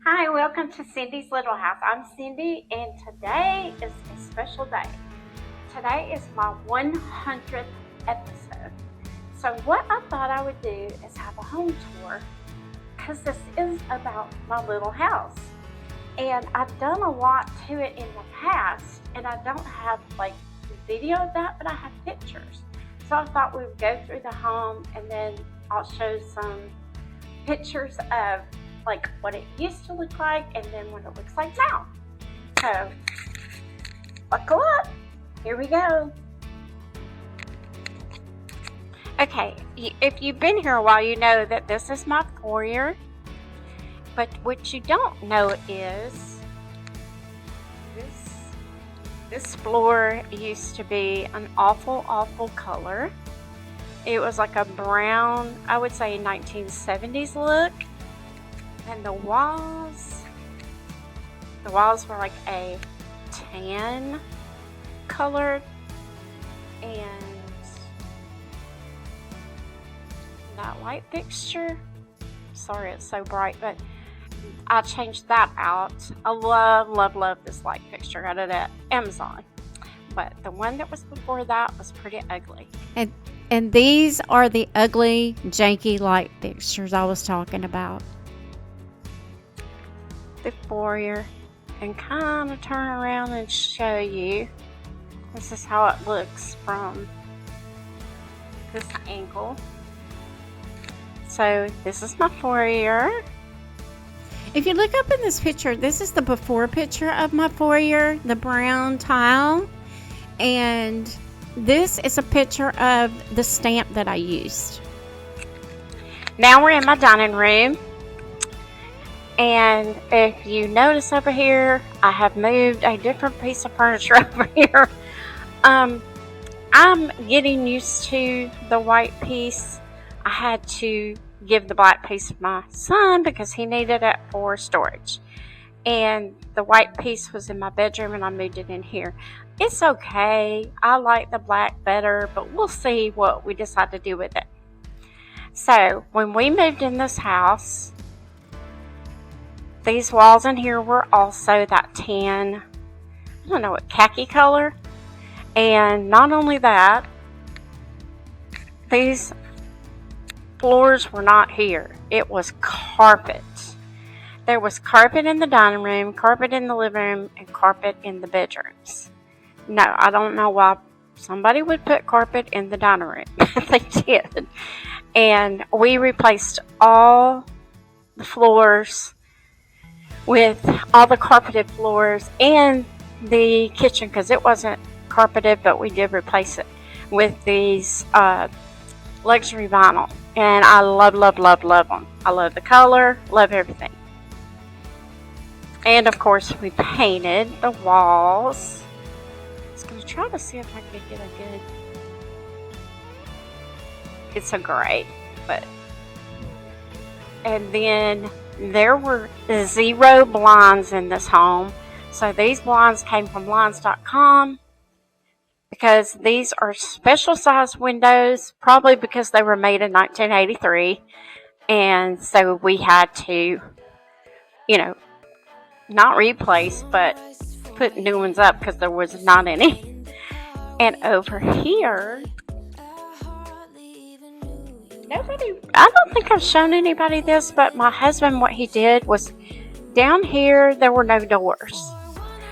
Hi, welcome to Cindy's Little House. I'm Cindy, and today is a special day. Today is my 100th episode. So, what I thought I would do is have a home tour because this is about my little house. And I've done a lot to it in the past, and I don't have like video of that, but I have pictures. So, I thought we would go through the home and then I'll show some pictures of like what it used to look like and then what it looks like now. So buckle up, here we go. Okay, if you've been here a while, you know that this is my foyer, but what you don't know is this floor used to be an awful color. It was like a brown, I would say 1970s look. And the walls were like a tan colored, and that light fixture, sorry it's so bright, but I changed that out. I love this light fixture out of that Amazon, but the one that was before that was pretty ugly. And these are the ugly, janky light fixtures I was talking about. The foyer, and kind of turn around and show you. This is how it looks from this angle. So this is my foyer. If you look up in this picture, this is the before picture of my foyer, the brown tile. And this is a picture of the stamp that I used. Now we're in my dining room. And if you notice over here, I have moved a different piece of furniture over here. I'm getting used to the white piece. I had to give the black piece to my son because he needed it for storage. And the white piece was in my bedroom and I moved it in here. It's okay. I like the black better, but we'll see what we decide to do with it. So when we moved in this house, these walls in here were also that tan, I don't know what, khaki color. And not only that, these floors were not here. It was carpet. There was carpet in the dining room, carpet in the living room, and carpet in the bedrooms. No, I don't know why somebody would put carpet in the dining room. They did. And we replaced all the floors with all the carpeted floors and the kitchen, because it wasn't carpeted, but we did replace it with these luxury vinyl, and I love them. I love the color, love everything. And of course we painted the walls. I was going to try to see if I could get a good, it's a gray, but, and then there were 0 blinds in this home. So these blinds came from blinds.com because these are special size windows, probably because they were made in 1983. And so we had to, not replace, but put new ones up because there was not any. And over here, I don't think I've shown anybody this, but my husband, what he did was down here there were no doors.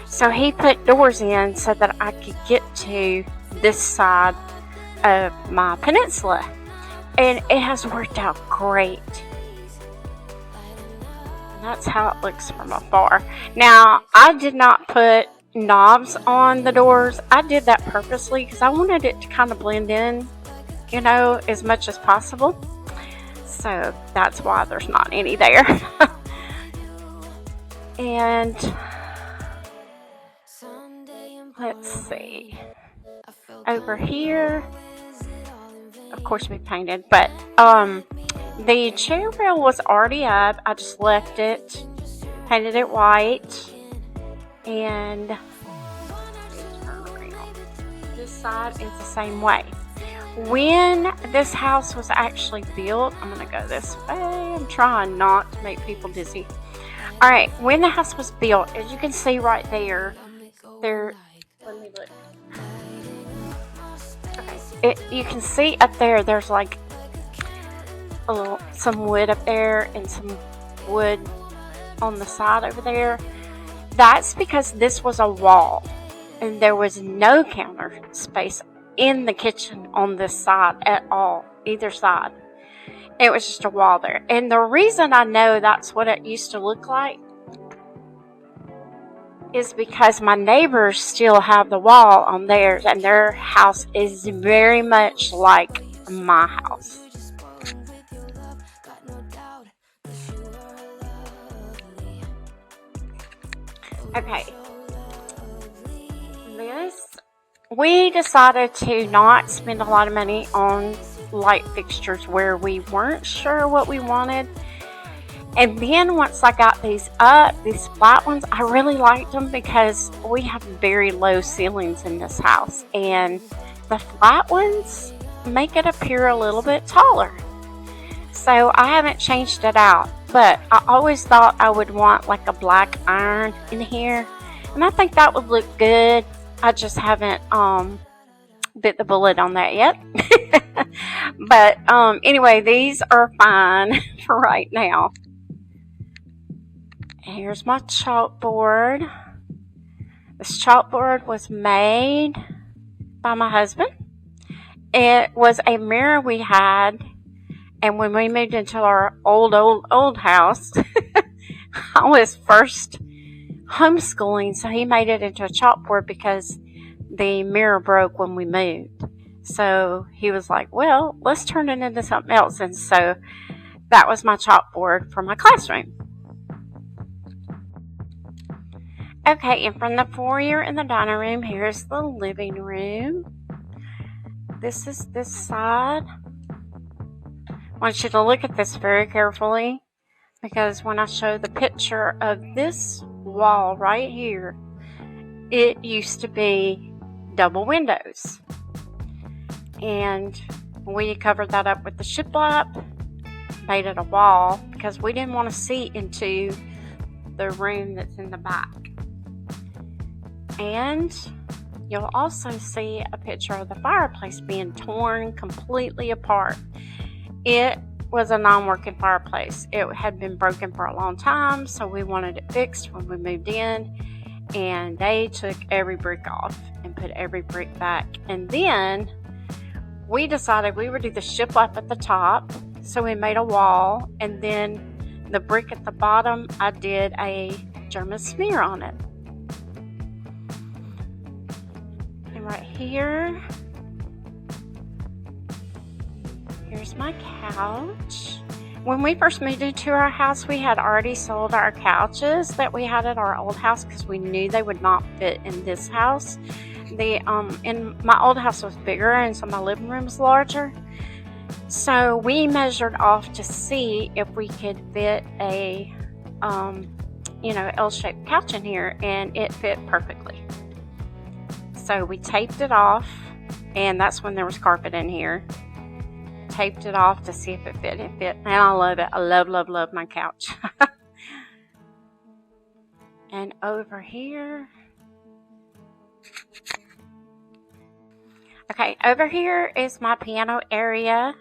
So he put doors in so that I could get to this side of my peninsula. And it has worked out great. And that's how it looks from afar. Now, I did not put knobs on the doors. I did that purposely because I wanted it to kind of blend in, as much as possible. So that's why there's not any there. And let's see. Over here, of course we painted, but the chair rail was already up. I just left it, painted it white, and this side is the same way. When this house was actually built, I'm going to go this way. I'm trying not to make people dizzy. Alright, when the house was built, as you can see right there, let me look. Okay, you can see up there, there's like some wood up there and some wood on the side over there. That's because this was a wall and there was no counter space in the kitchen on this side at all, either side. It was just a wall there. And the reason I know that's what it used to look like is because my neighbors still have the wall on theirs, and their house is very much like my house. Okay. We decided to not spend a lot of money on light fixtures where we weren't sure what we wanted. And then once I got these flat ones, I really liked them because we have very low ceilings in this house. And the flat ones make it appear a little bit taller. So I haven't changed it out. But I always thought I would want like a black iron in here. And I think that would look good. I just haven't bit the bullet on that yet. But anyway, these are fine for right now. Here's my chalkboard. This chalkboard was made by my husband. It was a mirror we had, and when we moved into our old house, I was first homeschooling, so he made it into a chalkboard because the mirror broke when we moved. So he was like, well, let's turn it into something else. And so that was my chalkboard for my classroom. Okay, and from the foyer in the dining room, here's the living room. This is this side. I want you to look at this very carefully, because when I show the picture of this wall right here, it used to be double windows. And we covered that up with the shiplap, made it a wall, because we didn't want to see into the room that's in the back. And you'll also see a picture of the fireplace being torn completely apart. It was a non-working fireplace. It had been broken for a long time, so we wanted it fixed when we moved in. And they took every brick off and put every brick back. And then we decided we would do the shiplap at the top, so we made a wall. And then the brick at the bottom, I did a German smear on it. Right here, here's my couch. When we first moved into our house, we had already sold our couches that we had at our old house because we knew they would not fit in this house. In my old house was bigger, and so my living room was larger. So we measured off to see if we could fit a, L-shaped couch in here, and it fit perfectly. So we taped it off, and that's when there was carpet in here. Taped it off to see if it fit. It fit, and I love it. I love my couch. And over here. Okay, over here is my piano area.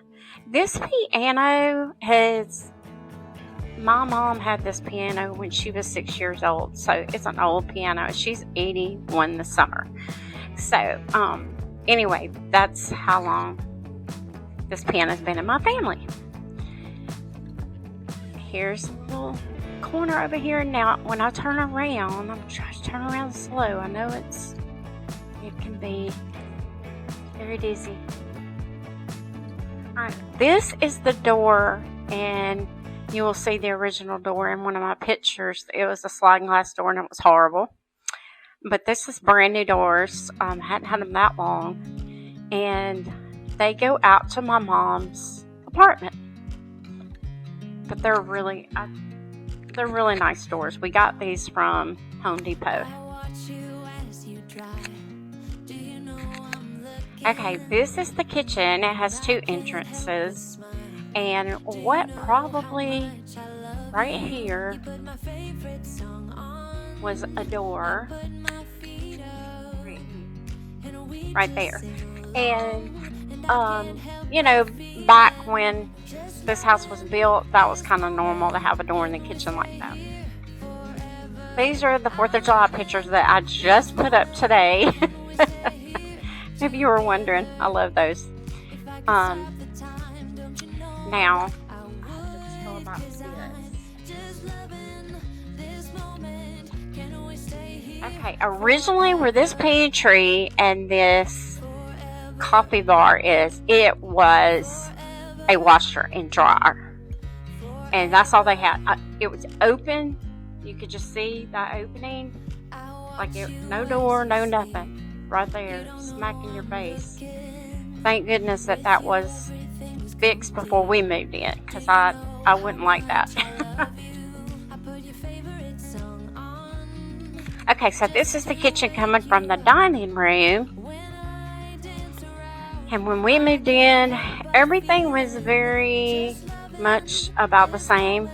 This piano my mom had this piano when she was 6 years old, so it's an old piano. She's 81 this summer. So, anyway, that's how long this piano's been in my family. Here's a little corner over here. Now, when I turn around, I'm trying to turn around slow. I know it can be very dizzy. Alright, this is the door, and you will see the original door in one of my pictures. It was a sliding glass door, and it was horrible. But this is brand new doors. I hadn't had them that long. And they go out to my mom's apartment. But they're really nice doors. We got these from Home Depot. Okay, this is the kitchen. It has two entrances. And what probably right here was a door right there. And you know, back when this house was built, that was kind of normal to have a door in the kitchen like that. These are the 4th of July pictures that I just put up today. If you were wondering, I love those. Now, let's go about this. Okay, originally where this pantry and this coffee bar is, it was a washer and dryer. And that's all they had. It was open. You could just see that opening. Like no door, no nothing. Right there, smack in your face. Thank goodness that was fixed before we moved in, because I wouldn't like that. Okay, so this is the kitchen coming from the dining room. And when we moved in, everything was very much about the same.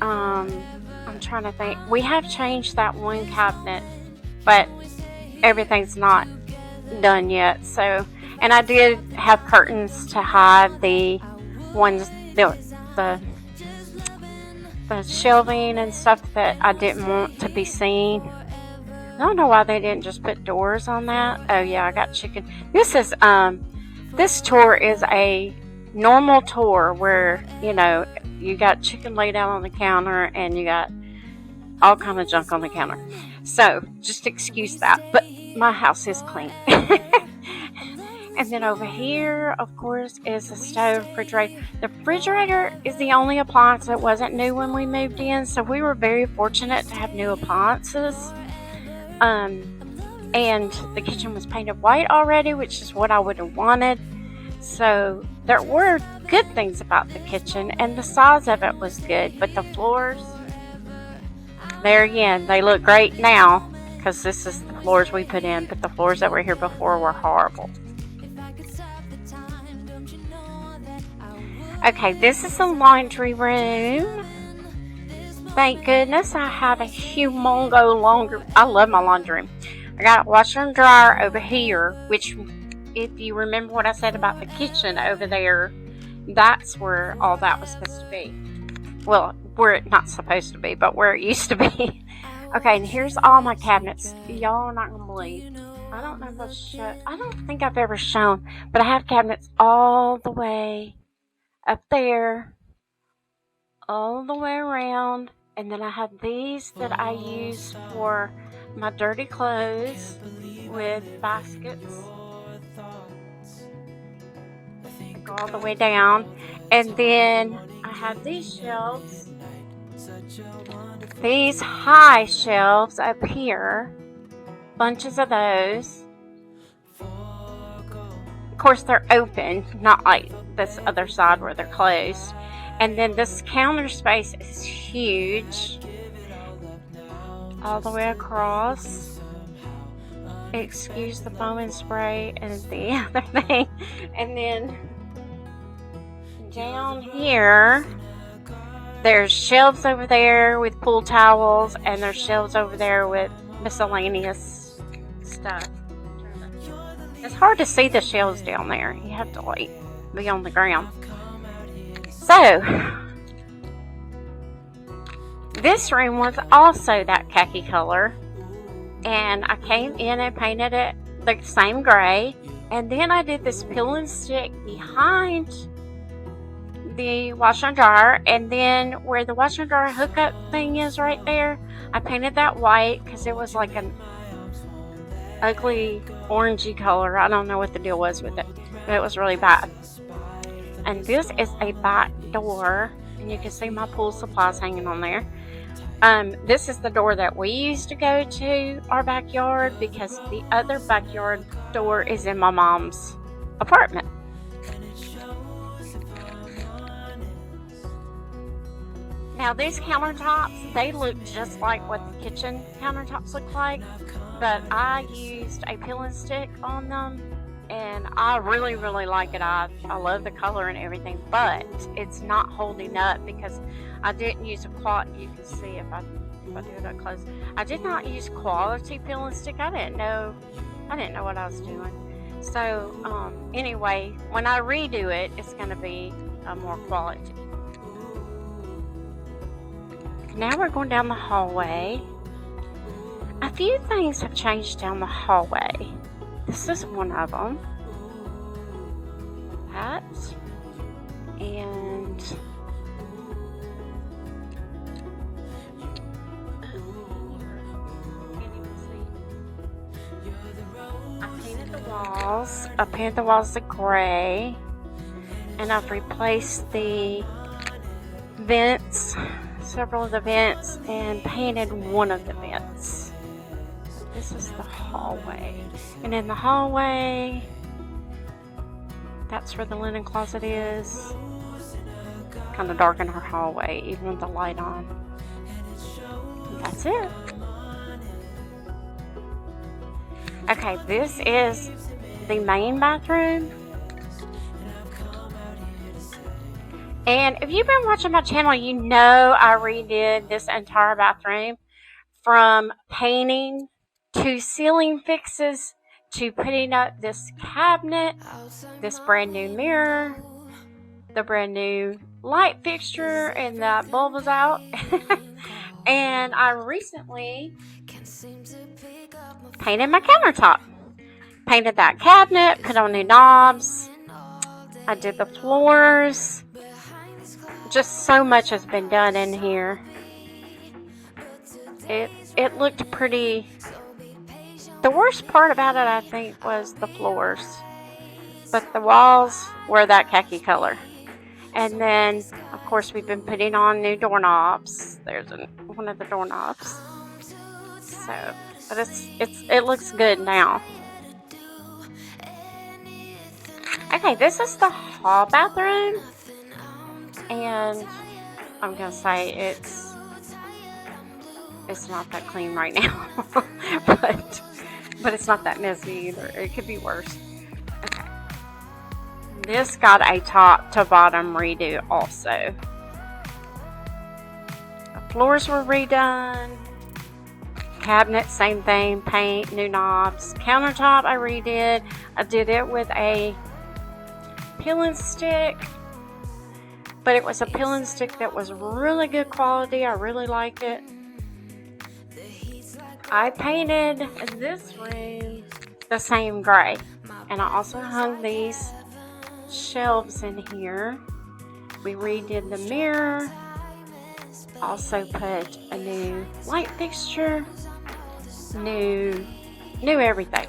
I'm trying to think. We have changed that one cabinet, but everything's not done yet. So, and I did have curtains to hide the ones, the shelving and stuff that I didn't want to be seen. I don't know why they didn't just put doors on that. Oh yeah, I got chicken. This is this tour is a normal tour where, you know, you got chicken laid out on the counter and you got all kind of junk on the counter. So just excuse that. But my house is clean. And then over here, of course, is the stove, refrigerator. The refrigerator is the only appliance that wasn't new when we moved in, so we were very fortunate to have new appliances. And the kitchen was painted white already, which is what I would have wanted. So there were good things about the kitchen, and the size of it was good. But the floors, there again, they look great now because this is the floors we put in. But the floors that were here before were horrible. Okay, this is the laundry room. Thank goodness I have a humongo laundry. I love my laundry room. I got a washer and dryer over here, which, if you remember what I said about the kitchen over there, that's where all that was supposed to be. Well, where it's not supposed to be, but where it used to be. Okay, and here's all my cabinets. Y'all are not going to believe. I don't know if I've shown. I don't think I've ever shown, but I have cabinets all the way up there, all the way around, and then I have these that I use for my dirty clothes with baskets. Go all the way down, and then I have these shelves, these high shelves up here, bunches of those. Of course, they're open, not like this other side where they're closed. And then this counter space is huge, all the way across. Excuse the foam and spray and the other thing. And then down here, there's shelves over there with pool towels, and there's shelves over there with miscellaneous stuff. It's hard to see the shelves down there. You have to like be on the ground. So this room was also that khaki color, and I came in and painted it the same gray, and then I did this peel and stick behind the washer and dryer, and then where the washer and dryer hookup thing is right there, I painted that white because it was like an ugly orangey color. I don't know what the deal was with it, but it was really bad. And this is a back door, and you can see my pool supplies hanging on there. This is the door that we used to go to our backyard, because the other backyard door is in my mom's apartment. Now these countertops, they look just like what the kitchen countertops look like, but I used a peel and stick on them and I really like it. I love the color and everything, but it's not holding up because I didn't use a quality. You can see if I do it up close. I did not use quality peel and stick. I didn't know what I was doing. So anyway, when I redo it, it's going to be more quality. Now we're going down the hallway. A few things have changed down the hallway. This is one of them. That. And I painted the walls. I painted the walls to gray. And I've replaced the vents, several of the vents, and painted one of the vents. This is the hallway. And in the hallway, that's where the linen closet is. Kind of dark in her hallway, even with the light on. And that's it. Okay, this is the main bathroom. And if you've been watching my channel, you know I redid this entire bathroom from painting to ceiling fixes to putting up this cabinet, this brand new mirror, the brand new light fixture, and that bulb was out. And I recently painted my countertop. Painted that cabinet, put on new knobs. I did the floors. Just so much has been done in here. It looked pretty. The worst part about it, I think, was the floors. But the walls were that khaki color. And then, of course, we've been putting on new doorknobs. There's one of the doorknobs. So, but it looks good now. Okay, this is the hall bathroom. And I'm going to say it's not that clean right now. but it's not that messy either. It could be worse. Okay. This got a top to bottom redo also. The floors were redone. Cabinet, same thing. Paint, new knobs. Countertop I redid. I did it with a peel and stick. But it was a peel and stick that was really good quality. I really liked it. I painted this room the same gray. And I also hung these shelves in here. We redid the mirror. Also put a new light fixture. New everything.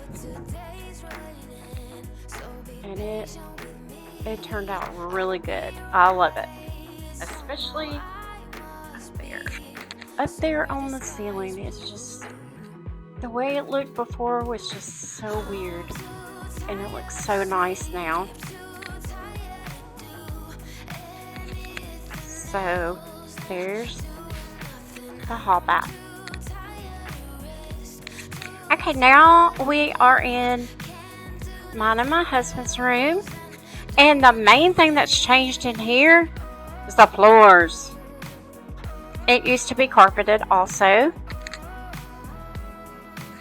And it turned out really good. I love it. Especially up there. Up there on the ceiling. It's just, the way it looked before was just so weird. And it looks so nice now. So, there's the hall bath. Okay, now we are in mine and my husband's room. And the main thing that's changed in here is the floors. It used to be carpeted also.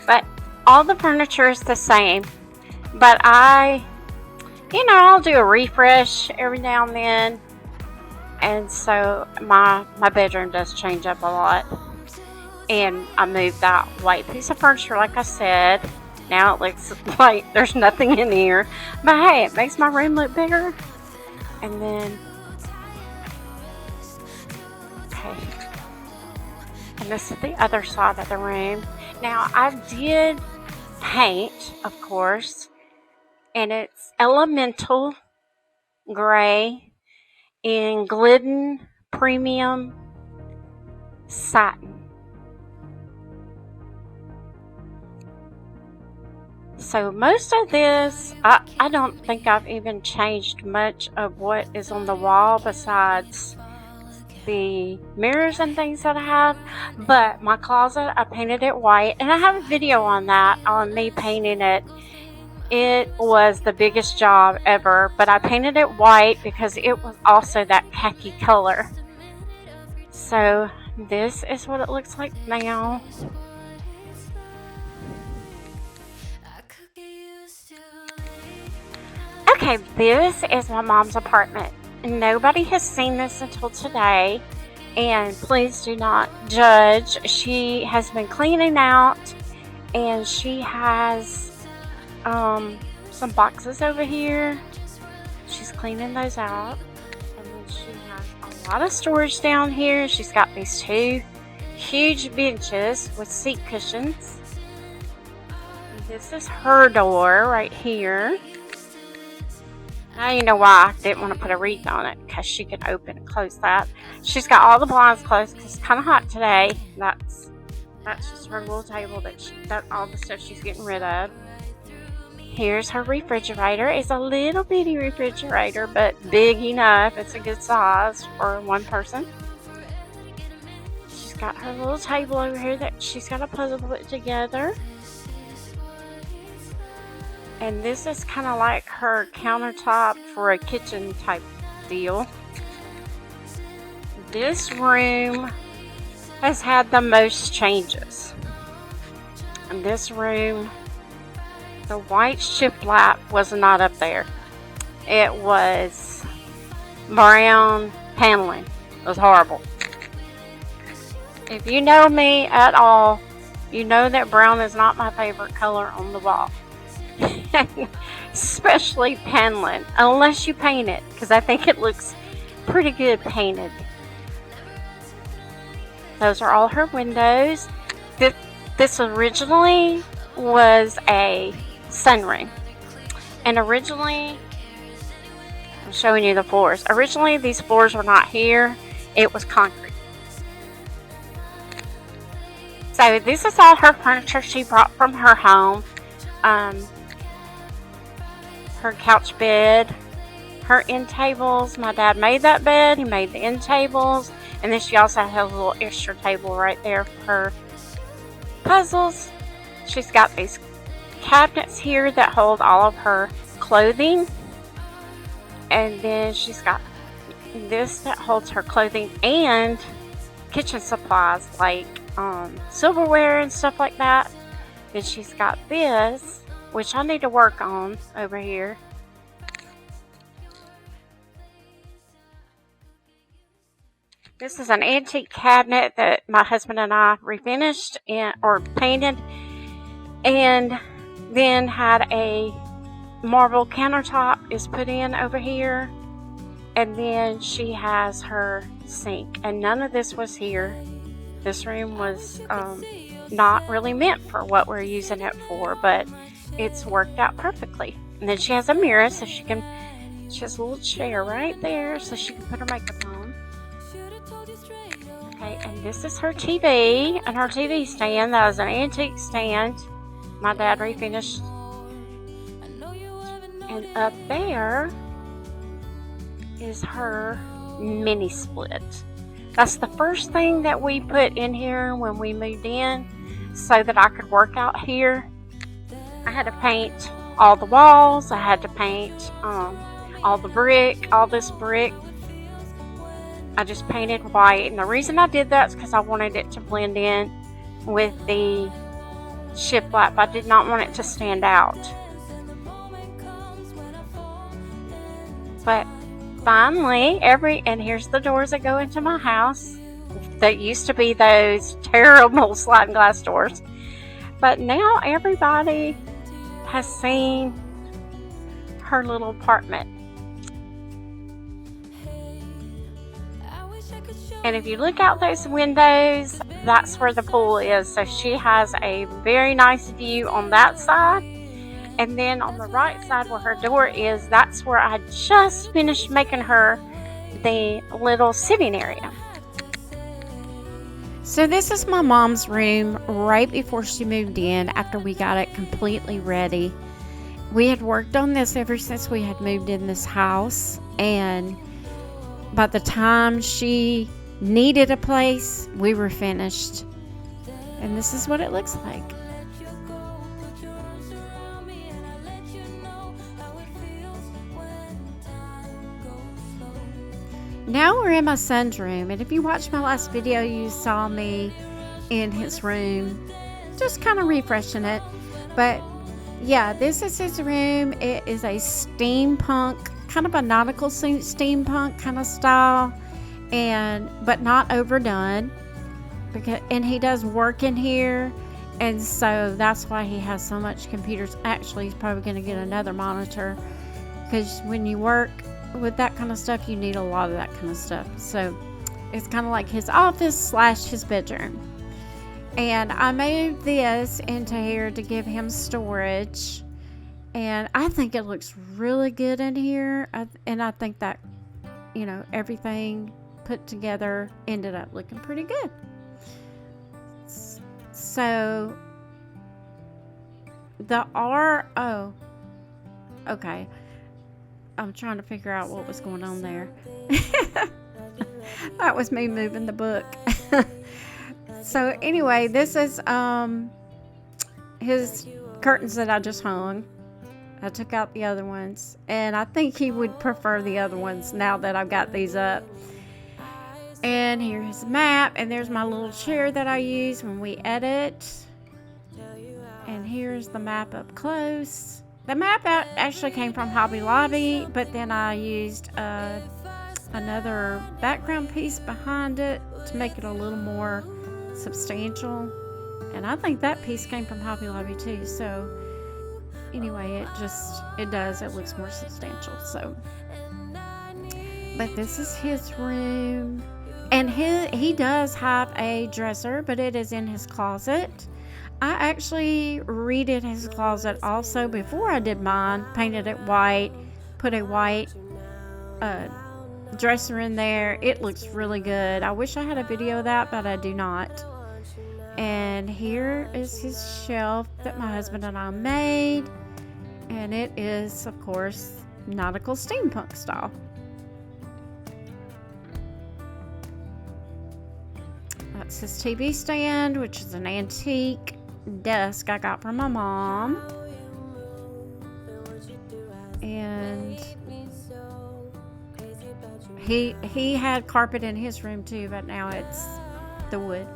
But all the furniture is the same. But I'll do a refresh every now and then. And so my bedroom does change up a lot. And I moved that white piece of furniture, like I said. Now it looks like there's nothing in here. But hey, it makes my room look bigger. And then, okay. And this is the other side of the room. Now, I did paint, of course. And it's Elemental Gray in Glidden Premium Satin. So most of this, I don't think I've even changed much of what is on the wall besides the mirrors and things that I have. But my closet, I painted it white. And I have a video on that, on me painting it It was the biggest job ever, but I painted it white because it was also that khaki color. So this is what it looks like now. Okay, this is my mom's apartment. Nobody has seen this until today, and please do not judge. She has been cleaning out, and she has some boxes over here. She's cleaning those out, and then she has a lot of storage down here. She's got these 2 huge benches with seat cushions. This is her door right here. Now you know why I didn't want to put a wreath on it, because she can open and close that. She's got all the blinds closed because it's kind of hot today. That's just her little table that's all the stuff she's getting rid of. Here's her refrigerator. It's a little bitty refrigerator, but big enough. It's a good size for one person. She's got her little table over here that she's got a puzzle put together. And this is kind of like her countertop for a kitchen type deal. This room has had the most changes. In this room, the white shiplap was not up there. It was brown paneling. It was horrible. If you know me at all, you know that brown is not my favorite color on the wall. Especially paneling, unless you paint it, because I think it looks pretty good painted. Those are all her windows. This originally was a sunroom, and originally, I'm showing you the floors. Originally, these floors were not here. It was concrete. So this is all her furniture she brought from her home. Her couch bed, her end tables. My dad made that bed. He made the end tables. And then she also has a little extra table right there for her puzzles. She's got these cabinets here that hold all of her clothing. And then she's got this that holds her clothing and kitchen supplies like silverware and stuff like that. Then she's got this, which I need to work on over here. This is an antique cabinet that my husband and I refinished or painted, and then had a marble countertop is put in over here, and then she has her sink, and none of this was here. This room was not really meant for what we're using it for, but it's worked out perfectly. And then she has a mirror, so she has a little chair right there so she can put her makeup on. Okay, and this is her TV and her TV stand. That was an antique stand my dad refinished. And up there is her mini split. That's the first thing that we put in here when we moved in so that I could work out here. I had to paint all the walls. I had to paint all this brick. I just painted white, and the reason I did that is because I wanted it to blend in with the shiplap. I did not want it to stand out. But finally, and here's the doors that go into my house. That used to be those terrible sliding glass doors. But now everybody has seen her little apartment. And if you look out those windows, that's where the pool is. So she has a very nice view on that side. And then on the right side where her door is, that's where I just finished making her the little sitting area. So this is my mom's room right before she moved in, after we got it completely ready. We had worked on this ever since we had moved in this house, and by the time she needed a place, we were finished. And this is what it looks like. Now we're in my son's room, and if you watched my last video, you saw me in his room, just kind of refreshing it. But yeah, this is his room. It is a steampunk, kind of a nautical steampunk kind of style, but not overdone. And he does work in here, and so that's why he has so much computers. Actually, he's probably going to get another monitor, because when you work with that kind of stuff, you need a lot of that kind of stuff. So it's kind of like his office / his bedroom. And I moved this into here to give him storage, and I think it looks really good in here. And I think that, everything put together ended up looking pretty good. So okay. I'm trying to figure out what was going on there. That was me moving the book. So anyway, this is his curtains that I just hung. I took out the other ones, and I think he would prefer the other ones now that I've got these up. And here's the map, and there's my little chair that I use when we edit. And here's the map up close. The map actually came from Hobby Lobby, but then I used another background piece behind it to make it a little more substantial. And I think that piece came from Hobby Lobby too. So anyway, it looks more substantial. So, but this is his room, and he does have a dresser, but it is in his closet. I actually redid his closet also before I did mine, painted it white, put a white dresser in there. It looks really good. I wish I had a video of that, but I do not. And here is his shelf that my husband and I made, and it is, of course, nautical steampunk style. That's his TV stand, which is an antique desk I got from my mom. And he had carpet in his room too, but now it's the wood.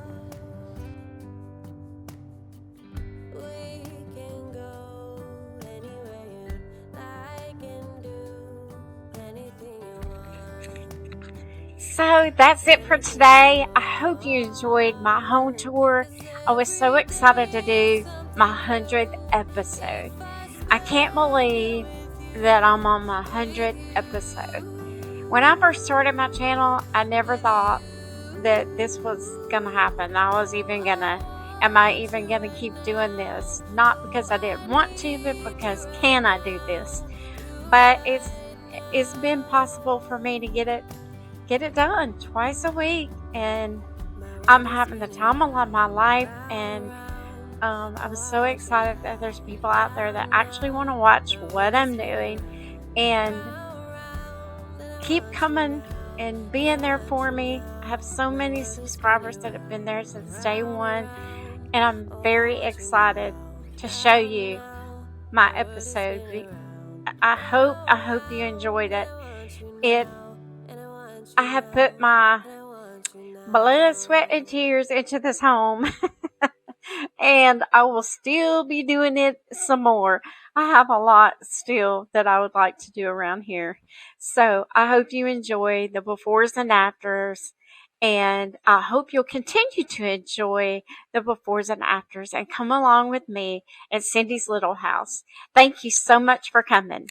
So that's it for today. I hope you enjoyed my home tour. I was so excited to do my 100th episode. I can't believe that I'm on my 100th episode. When I first started my channel, I never thought that this was going to happen. Am I even going to keep doing this? Not because I didn't want to, but because can I do this? But it's been possible for me to get it done twice a week, and I'm having the time of my life, and I'm so excited that there's people out there that actually want to watch what I'm doing and keep coming and being there for me. I have so many subscribers that have been there since day one, and I'm very excited to show you my episode. I hope you enjoyed it. I have put my blood, sweat, and tears into this home, and I will still be doing it some more. I have a lot still that I would like to do around here. So I hope you enjoy the befores and afters, and I hope you'll continue to enjoy the befores and afters and come along with me at Cindy's Little House. Thank you so much for coming.